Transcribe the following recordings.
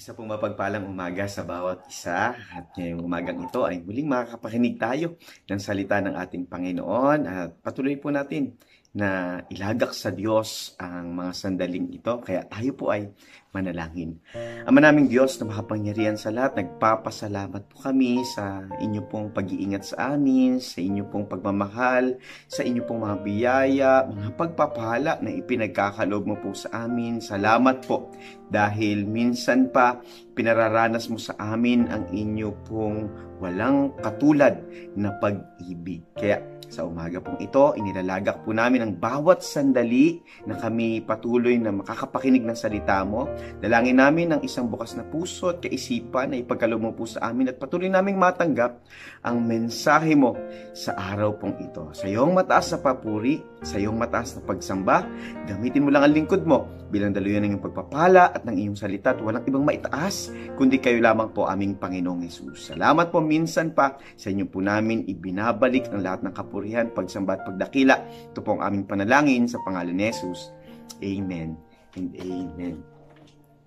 Isa pong mapagpalang umaga sa bawat isa at ngayong umagang ito ay muling makakapakinig tayo ng salita ng ating Panginoon at patuloy po natin na ilagak sa Diyos ang mga sandaling ito. Kaya tayo po ay manalangin. Ama naming Diyos na makapangyarihan sa lahat, nagpapasalamat po kami sa inyo pong pag-iingat sa amin, sa inyo pong pagmamahal, sa inyo pong mga biyaya, mga pagpapala na ipinagkakaloob mo po sa amin. Salamat po dahil minsan pa pinararanas mo sa amin ang inyo pong walang katulad na pag-ibig. Kaya sa umaga pong ito, inilalagak po namin ang bawat sandali na kami patuloy na makakapakinig ng salita mo. Dalangin namin ang isang bukas na puso at kaisipan na ipagkaloob mo po sa amin at patuloy naming matanggap ang mensahe mo sa araw pong ito. Sa iyong mataas na papuri, sa iyong mataas na pagsamba, gamitin mo lang ang lingkod mo bilang daluyan ng iyong pagpapala at ng iyong salita at walang ibang maitaas, kundi kayo lamang po aming Panginoong Hesus. Salamat po minsan pa sa inyo po namin ibinabalik ang lahat ng kapurihan, pagsamba at pagdakila. Ito po ang aming panalangin sa pangalan ni Hesus. Amen and amen.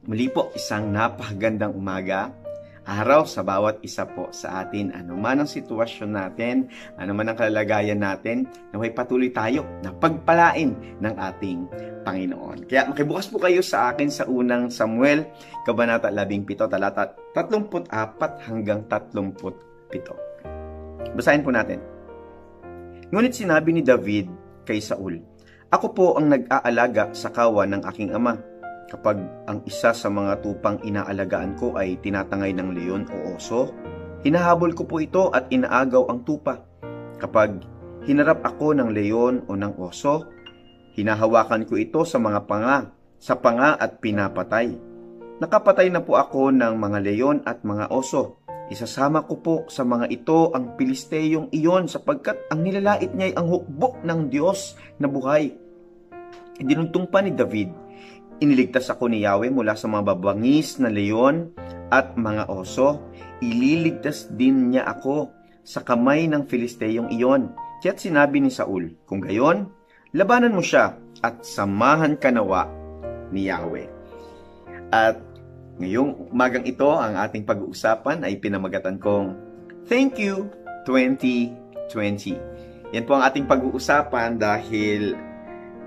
Muli po, isang napakagandang umaga, araw sa bawat isa po sa atin, anuman ang sitwasyon natin, anuman ang kalagayan natin, naway patuloy tayo na pagpalain ng ating Panginoon. Kaya makibukas po kayo sa akin sa unang Samuel, Kabanata 17, talata 34 hanggang 37. Basahin po natin. Ngunit sinabi ni David kay Saul, "Ako po ang nag-aalaga sa kawan ng aking ama. Kapag ang isa sa mga tupang inaalagaan ko ay tinatangay ng leon o oso, hinahabol ko po ito at inaagaw ang tupa. Kapag hinarap ako ng leon o ng oso, hinahawakan ko ito sa mga panga at pinapatay. Nakapatay na po ako ng mga leon at mga oso. Isasama ko po sa mga ito ang Pilisteyong iyon sapagkat ang nilalait niya ay ang hukbo ng Diyos na buhay." Idinuntong pa ni David, "Iniligtas ako ni Yahweh mula sa mga babangis na leon at mga oso. Ililigtas din niya ako sa kamay ng Filisteyong iyon." Kaya't sinabi ni Saul, "Kung gayon, labanan mo siya at samahan ka nawa ni Yahweh." At ngayong umagang ito, ang ating pag-uusapan ay pinamagatan kong Thank You 2020. Yan po ang ating pag-uusapan dahil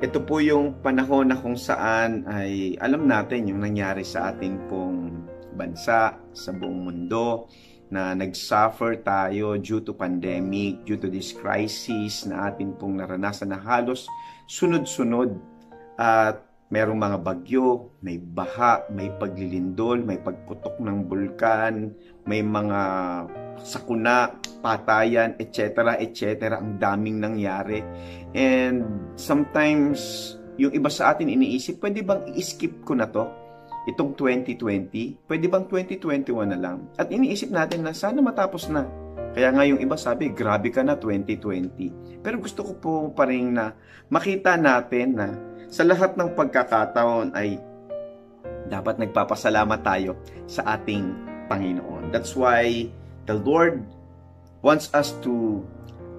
ito po yung panahon na kung saan ay alam natin yung nangyari sa ating pong bansa, sa buong mundo, na nag-suffer tayo due to pandemic, due to this crisis na ating pong naranasan na halos sunod-sunod. At merong mga bagyo, may baha, may paglilindol, may pagputok ng bulkan, may mga sakuna, patayan, etc. etc. Ang daming nangyari. And sometimes, yung iba sa atin iniisip, pwede bang i-skip ko na to? Itong 2020? Pwede bang 2021 na lang? At iniisip natin na sana matapos na. Kaya nga yung iba sabi, grabe ka na 2020. Pero gusto ko po pa rin na makita natin na sa lahat ng pagkakataon ay dapat nagpapasalamat tayo sa ating Panginoon. That's why the Lord wants us to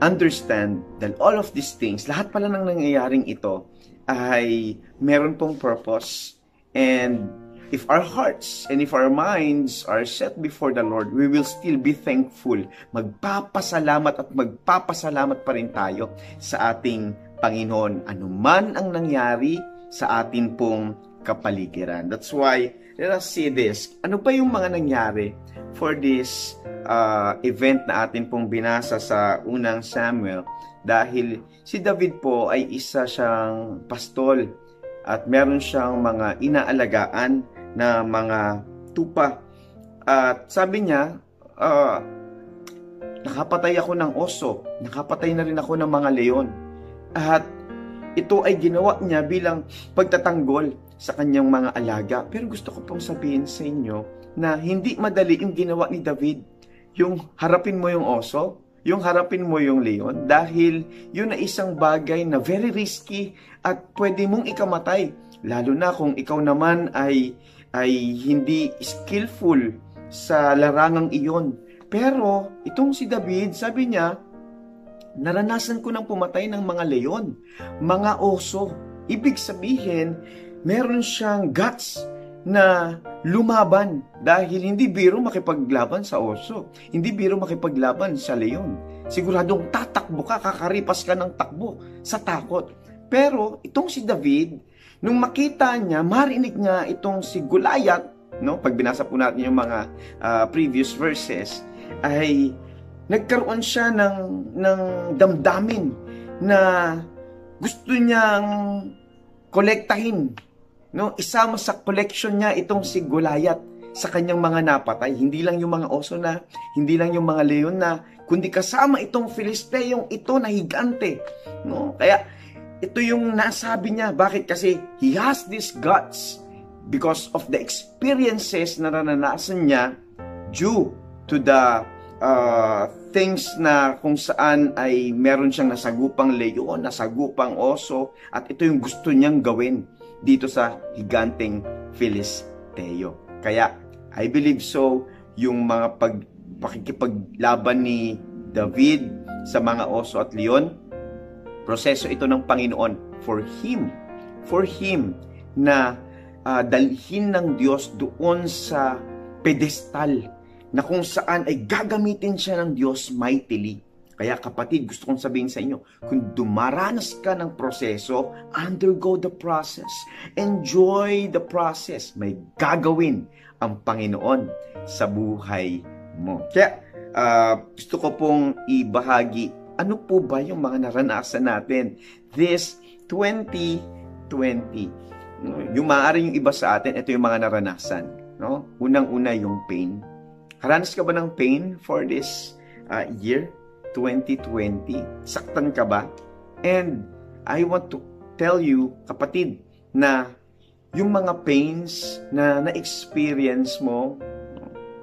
understand that all of these things, lahat pala ng nangyayaring ito ay meron pong purpose. And if our hearts and if our minds are set before the Lord, we will still be thankful. Magpapasalamat at magpapasalamat pa rin tayo sa ating Panginoon, anuman ang nangyari sa atin pong kapaligiran. That's why, let us see this. Ano ba yung mga nangyari for this event na atin pong binasa sa unang Samuel? Dahil si David po ay isa siyang pastol at meron siyang mga inaalagaan na mga tupa. At sabi niya, nakapatay ako ng oso, nakapatay na rin ako ng mga leon. At ito ay ginawa niya bilang pagtatanggol sa kanyang mga alaga. Pero gusto ko pong sabihin sa inyo na hindi madali yung ginawa ni David. Yung harapin mo yung oso, yung harapin mo yung leon, dahil yun ay isang bagay na very risky at pwede mong ikamatay. Lalo na kung ikaw naman ay hindi skillful sa larangang iyon. Pero itong si David, sabi niya, naranasan ko ng pumatay ng mga leon, mga oso. Ibig sabihin, meron siyang guts na lumaban dahil hindi biro makipaglaban sa oso, hindi biro makipaglaban sa leon. Siguradong tatakbo ka, kakaripas ka ng takbo sa takot. Pero itong si David, nung makita niya, marinig niya itong si Goliath, no? Pag binasa po natin yung mga previous verses, ay nagkaroon siya ng damdamin na gusto niyang kolektahin, no? Isama sa collection niya itong si Goliath sa kanyang mga napatay. Hindi lang yung mga oso na, hindi lang yung mga leon na, kundi kasama itong Filisteyong ito na higante, no? Kaya ito yung nasabi niya. Bakit? Kasi he has these guts because of the experiences na naranasan niya due to the things na kung saan ay meron siyang nasagupang leon, nasagupang oso, at ito yung gusto niyang gawin dito sa higanteng Filisteo. Kaya, I believe so, yung mga pakikipaglaban ni David sa mga oso at leon, proseso ito ng Panginoon for him na dalhin ng Diyos doon sa pedestal na kung saan ay gagamitin siya ng Diyos mightily. Kaya kapatid, gusto kong sabihin sa inyo, kung dumaranas ka ng proseso, undergo the process. Enjoy the process. May gagawin ang Panginoon sa buhay mo. Kaya gusto ko pong ibahagi, ano po ba yung mga naranasan natin this 2020? Yung maaaring yung iba sa atin, ito yung mga naranasan. No? Unang-una yung pain. Karanas ka ba ng pain for this year, 2020? Saktan ka ba? And I want to tell you, kapatid, na yung mga pains na na-experience mo,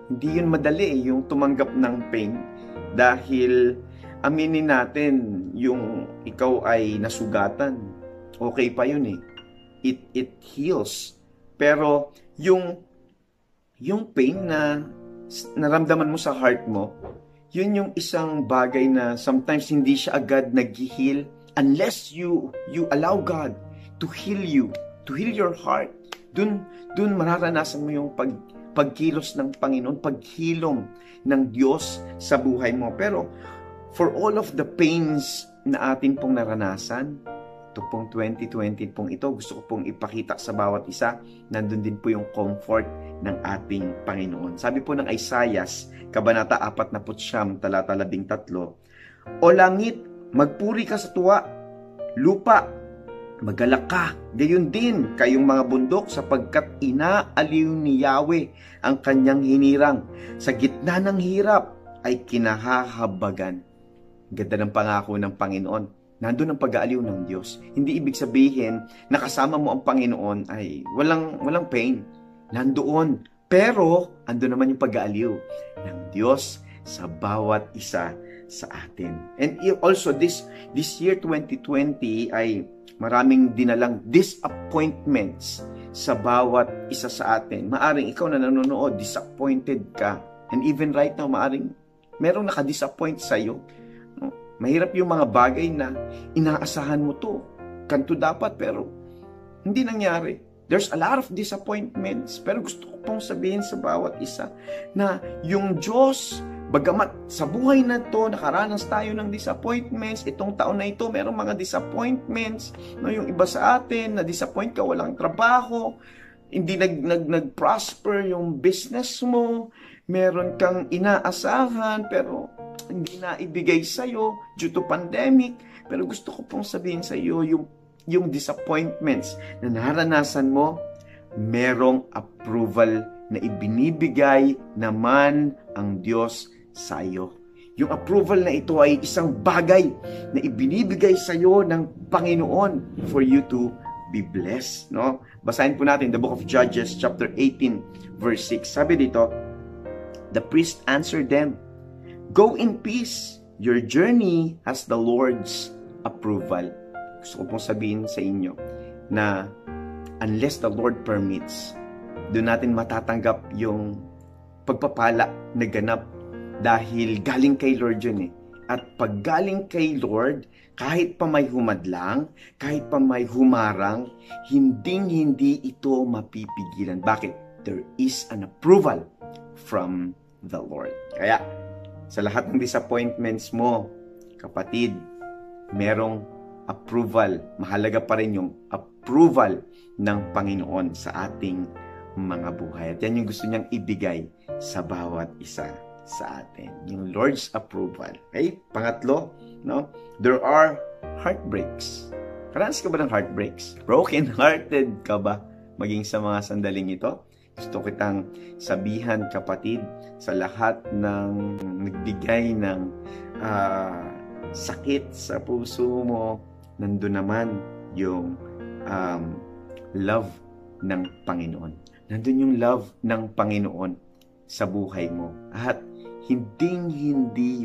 hindi yun madali yung tumanggap ng pain. Dahil aminin natin, yung ikaw ay nasugatan. Okay pa yun eh. It heals. Pero yung pain na naramdaman mo sa heart mo, yun yung isang bagay na sometimes hindi siya agad nag-heal unless you allow God to heal you, to heal your heart. Dun mararanasan mo yung pagkilos ng Panginoon, paghilom ng Diyos sa buhay mo. Pero for all of the pains na atin pong naranasan, ito pong 2020 pong ito, gusto ko pong ipakita sa bawat isa, nandun din po yung comfort ng ating Panginoon. Sabi po ng Isaiah, Kabanata 49, talata 13, O langit, magpuri ka sa tuwa, lupa, magalak ka, gayon din kayong mga bundok sapagkat inaaliw ni Yahweh ang kanyang hinirang. Sa gitna ng hirap ay kinahahabagan. Ganda ng pangako ng Panginoon. Nandun ang pag-aaliw ng Diyos. Hindi ibig sabihin na kasama mo ang Panginoon ay walang pain. Nandoon. Pero, ando naman yung pag-aaliw ng Diyos sa bawat isa sa atin. And also, this year 2020 ay maraming dinalang disappointments sa bawat isa sa atin. Maaring ikaw na nanonood, disappointed ka. And even right now, maaring merong nakadisappoint sa'yo. Mahirap yung mga bagay na inaasahan mo to. Kanto dapat, pero hindi nangyari. There's a lot of disappointments. Pero gusto ko pong sabihin sa bawat isa na yung Diyos, bagamat sa buhay na to, nakaranas tayo ng disappointments. Itong taon na ito, merong mga disappointments. No, yung iba sa atin, na-disappoint ka, walang trabaho, hindi nag-prosper yung business mo, meron kang inaasahan, pero hindi na ibigay sa'yo due to pandemic. Pero gusto ko pong sabihin sa iyo, yung disappointments na naranasan mo, merong approval na ibinibigay naman ang Diyos sa iyo. Yung approval na ito ay isang bagay na ibinibigay sa iyo ng Panginoon for you to be blessed. No? Basahin po natin the book of Judges chapter 18 verse 6. Sabi dito, the priest answered them, Go in peace. Your journey has the Lord's approval. Gusto ko pong sabihin sa inyo na unless the Lord permits, doon natin matatanggap yung pagpapala na ganap dahil galing kay Lord yun eh. At paggaling kay Lord, kahit pa may humadlang, kahit pa may humarang, hindi ito mapipigilan. Bakit? There is an approval from the Lord. Kaya, sa lahat ng disappointments mo, kapatid, merong approval. Mahalaga pa rin yung approval ng Panginoon sa ating mga buhay. At yan yung gusto niyang ibigay sa bawat isa sa atin. Yung Lord's approval. Okay? Pangatlo, no? There are heartbreaks. Karanas ka ba ng heartbreaks? Broken-hearted ka ba maging sa mga sandaling ito? Gusto kitang sabihan, kapatid, sa lahat ng nagbigay ng sakit sa puso mo, nandun naman yung love ng Panginoon. Nandun yung love ng Panginoon sa buhay mo. At hindi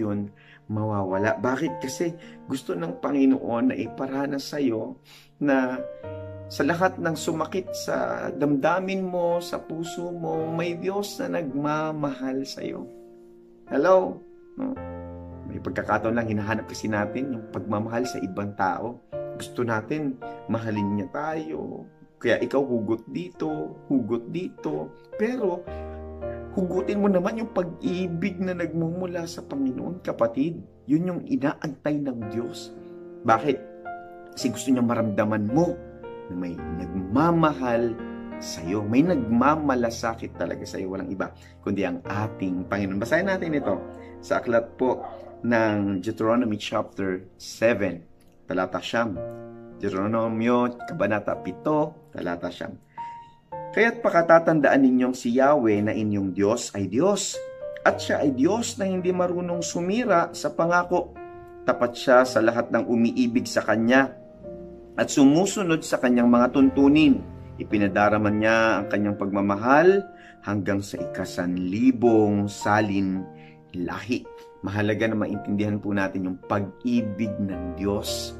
yun mawawala. Bakit? Kasi gusto ng Panginoon na iparana sa'yo na sa lahat ng sumakit sa damdamin mo, sa puso mo, may Diyos na nagmamahal sa'yo. Hello? No? May pagkakataon lang, hinahanap kasi natin yung pagmamahal sa ibang tao. Gusto natin, mahalin niya tayo. Kaya ikaw hugot dito. Pero, hugutin mo naman yung pag-ibig na nagmumula sa Panginoon, kapatid. Yun yung inaantay ng Diyos. Bakit? Kasi gusto niya maramdaman mo na may nagmamahal sa'yo. May nagmamalasakit talaga sa'yo. Walang iba, kundi ang ating Panginoon. Basahin natin ito sa aklat po ng Deuteronomy chapter 7, talata 9. Deuteronomio, kabanata 7, talata 9. Kaya't pakatatandaan ninyong si Yahweh na inyong Diyos ay Diyos, at siya ay Diyos na hindi marunong sumira sa pangako. Tapat siya sa lahat ng umiibig sa Kanya at sumusunod sa Kanyang mga tuntunin. Ipinadaraman niya ang Kanyang pagmamahal hanggang sa ika-1,000 salin lahi. Mahalaga na maintindihan po natin yung pag-ibig ng Diyos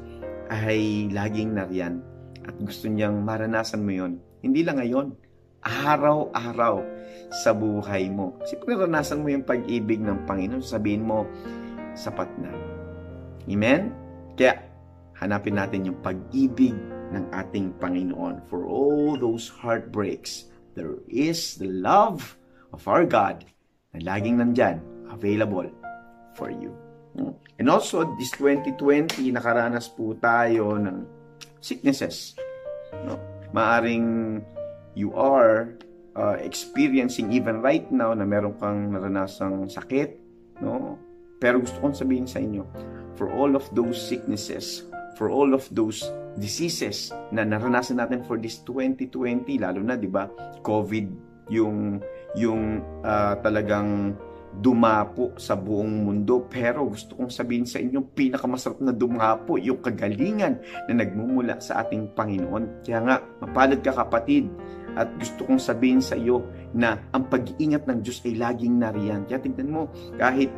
ay laging nariyan at gusto niyang maranasan mo yon. Hindi lang ngayon, araw-araw sa buhay mo. Kasi pag naranasan mo yung pag-ibig ng Panginoon, sabihin mo, sapat na. Amen? Kaya, hanapin natin yung pag-ibig ng ating Panginoon. For all those heartbreaks, there is the love of our God na laging nandyan, available for you. And also, this 2020, nakaranas po tayo ng sicknesses. No? Maaring you are experiencing even right now na meron kang naranasang sakit, no? Pero gusto kong sabihin sa inyo, for all of those sicknesses, for all of those diseases na naranasan natin for this 2020, lalo na, di ba, COVID, yung talagang dumapo sa buong mundo. Pero gusto kong sabihin sa inyo, pinakamasarap na dumapo yung kagalingan na nagmumula sa ating Panginoon. Kaya nga, mapalad ka, kapatid, at gusto kong sabihin sa iyo na ang pag-iingat ng Diyos ay laging nariyan. Kaya tignan mo, kahit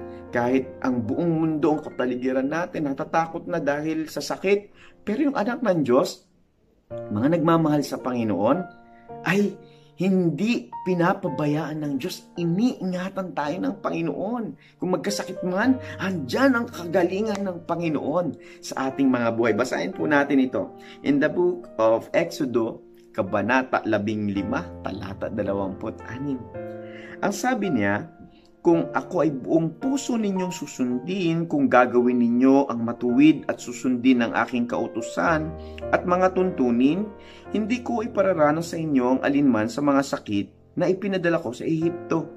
ang buong mundo, ang kapaligiran natin, natatakot na dahil sa sakit, pero yung anak ng Diyos, mga nagmamahal sa Panginoon, ay hindi pinapabayaan ng Diyos. Iniingatan tayo ng Panginoon. Kung magkasakit man, andyan ang kagalingan ng Panginoon sa ating mga buhay. Basahin po natin ito. In the book of Exodus, kabanata 15, talata 26. Ang sabi niya, kung ako ay buong puso ninyong susundin, kung gagawin ninyo ang matuwid at susundin ang aking kautusan at mga tuntunin, hindi ko ipararanas sa inyo ang alinman sa mga sakit na ipinadala ko sa Ehipto.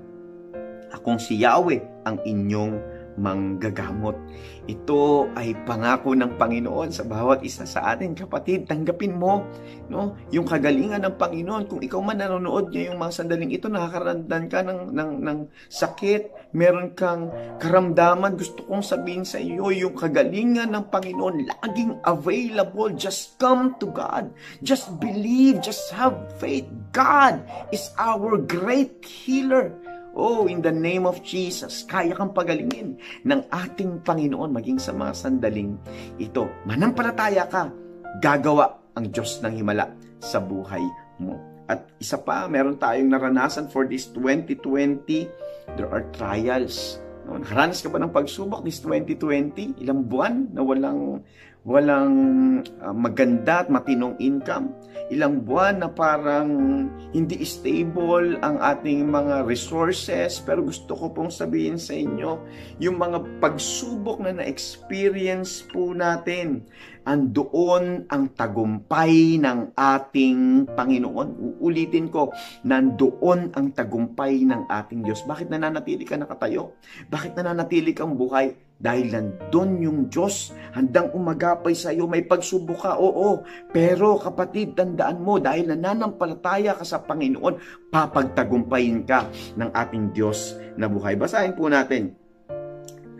Akong si Yahweh ang inyong manggagamot. Ito ay pangako ng Panginoon sa bawat isa sa atin, kapatid. Tanggapin mo, no, yung kagalingan ng Panginoon. Kung ikaw man nanonood niyo yung mga sandaling ito, nakakaramdam ka ng sakit, meron kang karamdaman, gusto kong sabihin sa iyo, yung kagalingan ng Panginoon laging available. Just come to God. Just believe. Just have faith. God is our great healer. Oh, in the name of Jesus, kaya kang pagalingin ng ating Panginoon maging sa mga sandaling ito. Manampalataya ka, gagawa ang Diyos ng himala sa buhay mo. At isa pa, meron tayong naranasan for this 2020, there are trials. No, nakaranas ka ba ng pagsubok this 2020? Ilang buwan na walang maganda at matinong income? Ilang buwan na parang hindi stable ang ating mga resources? Pero gusto ko pong sabihin sa inyo, yung mga pagsubok na na-experience po natin, andoon ang tagumpay ng ating Panginoon. Uulitin ko, nandoon ang tagumpay ng ating Diyos. Bakit nananatili ka nakatayo? Bakit nananatili kang buhay? Dahil nandun yung Diyos, handang umagapay sa iyo. May pagsubok ka, oo. Pero kapatid, tandaan mo, dahil nananampalataya ka sa Panginoon, papagtagumpayin ka ng ating Diyos na buhay. Basahin po natin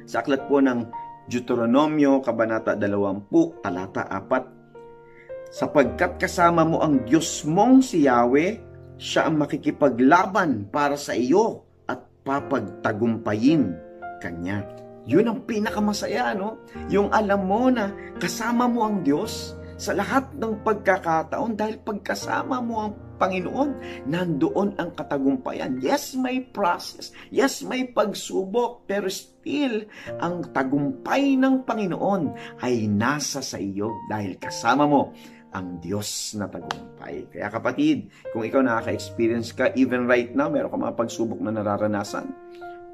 sa aklat po ng Deuteronomio, Kabanata 20, Talata 4. Sapagkat kasama mo ang Diyos mong si Yahweh, siya ang makikipaglaban para sa iyo at papagtagumpayin kanya. Yun ang pinakamasaya, no? Yung alam mo na kasama mo ang Diyos sa lahat ng pagkakataon dahil pagkasama mo ang Panginoon, nandoon ang katagumpayan. Yes, may process. Yes, may pagsubok. Pero still, ang tagumpay ng Panginoon ay nasa sa iyo dahil kasama mo ang Diyos na tagumpay. Kaya kapatid, kung ikaw nakaka-experience ka, even right now, meron ka mga pagsubok na nararanasan,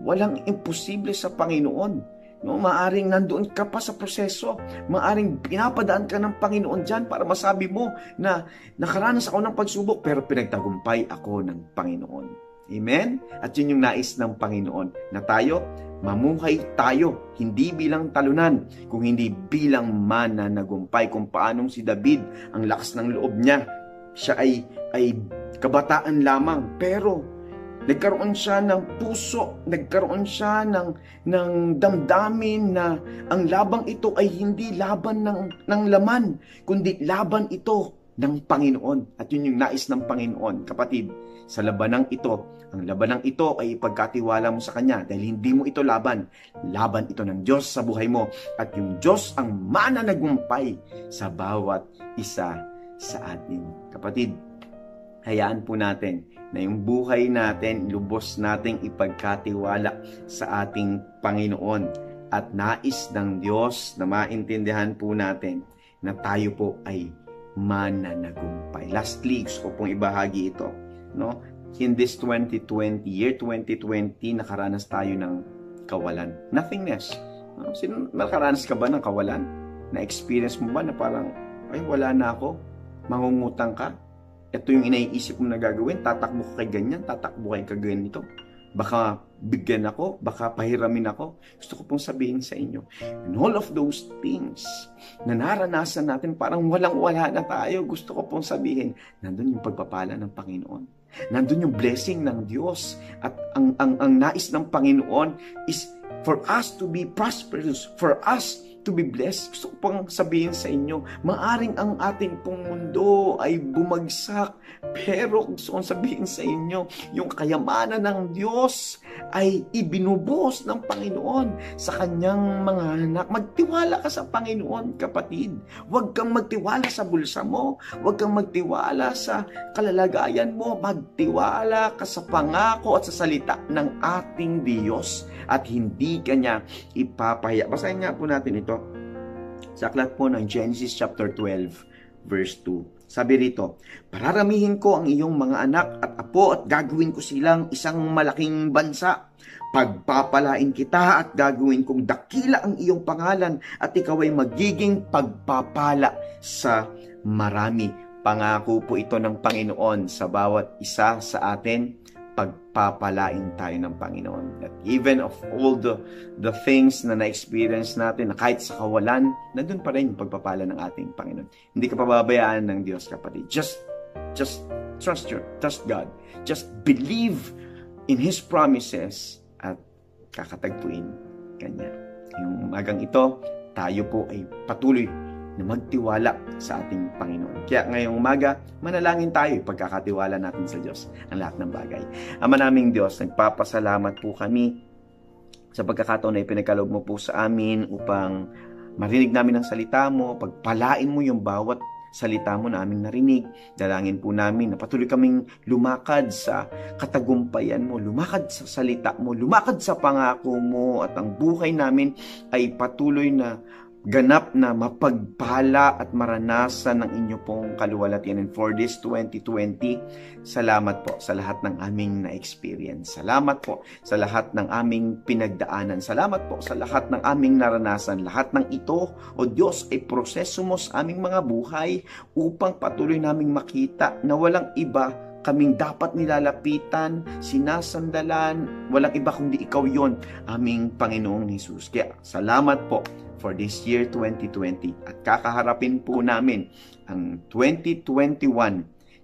walang imposible sa Panginoon. No, maaring nandoon ka pa sa proseso, maaring pinapadaan ka ng Panginoon dyan para masabi mo na nakaranas ako ng pagsubok pero pinagtagumpay ako ng Panginoon. Amen? At yun yung nais ng Panginoon, na tayo, mamuhay tayo, hindi bilang talunan, kung hindi bilang mananagumpay. Kung paanong si David, ang lakas ng loob niya, siya ay kabataan lamang, pero nagkaroon siya ng puso, nagkaroon siya ng damdamin na ang labang ito ay hindi laban ng laman, kundi laban ito ng Panginoon. At yun yung nais ng Panginoon. Kapatid, sa labanang ito, ang labanang ito ay ipagkatiwala mo sa Kanya dahil hindi mo ito laban. Laban ito ng Diyos sa buhay mo. At yung Diyos ang mananagumpay sa bawat isa sa atin. Kapatid, hayaan po natin na yung buhay natin, lubos nating ipagkatiwala sa ating Panginoon. At nais ng Diyos na maintindihan po natin na tayo po ay mananagumpay. Lastly, gusto ko pong ibahagi ito. No? In this 2020, year 2020, nakaranas tayo ng kawalan. Nothingness. No? Nakaranas ka ba ng kawalan? Na-experience mo ba na parang, ay wala na ako, mangungutang ka? Ito yung inaiisip mo na gagawin, tatakbo ka kay ganyan, tatakbo kay ganito. Baka bigyan ako, baka pahiramin ako. Gusto ko pong sabihin sa inyo, and all of those things na naranasan natin, parang walang-wala na tayo. Gusto ko pong sabihin, nandun yung pagpapala ng Panginoon. Nandun yung blessing ng Diyos. At ang nais ng Panginoon is for us to be prosperous, for us to be blessed. Gusto ko pang sabihin sa inyo, maaring ang ating pong mundo ay bumagsak, pero gusto kong sabihin sa inyo, yung kayamanan ng Diyos ay ibinubuhos ng Panginoon sa kanyang mga anak. Magtiwala ka sa Panginoon, kapatid. Huwag kang magtiwala sa bulsa mo. Huwag kang magtiwala sa kalalagayan mo. Magtiwala ka sa pangako at sa salita ng ating Diyos at hindi kanya ipapahiya. Basahin nga po natin ito sa aklat po ng Genesis chapter 12 verse 2. Sabi rito, pararamihin ko ang iyong mga anak at apo at gagawin ko silang isang malaking bansa. Pagpapalain kita at gagawin kong dakila ang iyong pangalan at ikaw ay magiging pagpapala sa marami. Pangako po ito ng Panginoon sa bawat isa sa atin. Pagpapalain tayo ng Panginoon. That even of all the things na na-experience natin, na kahit sa kawalan, nandun pa rin yung pagpapala ng ating Panginoon. Hindi ka pababayaan ng Diyos, kapatid. Just trust God. Just believe in His promises at kakatagpuin Kanya. Yung umagang ito, tayo po ay patuloy na magtiwala sa ating Panginoon. Kaya ngayong umaga, manalangin tayo, pagkakatiwala natin sa Diyos ang lahat ng bagay. Ama naming Diyos, nagpapasalamat po kami sa pagkakataon na ipinagkaloob mo po sa amin upang marinig namin ang salita mo, pagpalain mo yung bawat salita mo na aming narinig. Dalangin po namin na patuloy kaming lumakad sa katagumpayan mo, lumakad sa salita mo, lumakad sa pangako mo, at ang buhay namin ay patuloy na ganap na mapagpala at maranasan ng inyo pong kaluwalhatian. And for this 2020, salamat po sa lahat ng aming na-experience. Salamat po sa lahat ng aming pinagdaanan. Salamat po sa lahat ng aming naranasan. Lahat ng ito, O Diyos, ay proseso mo sa aming mga buhay upang patuloy naming makita na walang iba kaming dapat nilalapitan, sinasandalan, walang iba kundi ikaw yon, aming Panginoong Hesus. Kaya salamat po for this year 2020, at kakaharapin po namin ang 2021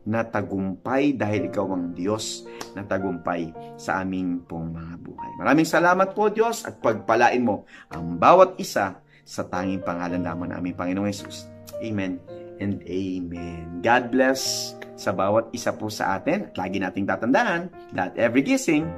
na tagumpay dahil ikaw ang Diyos na tagumpay sa aming pong mga buhay. Maraming salamat po, Diyos, at pagpalain mo ang bawat isa sa tanging pangalan lamang ng aming Panginoong Hesus. Amen and amen. God bless sa bawat isa po sa atin. At lagi nating tatandaan that every gising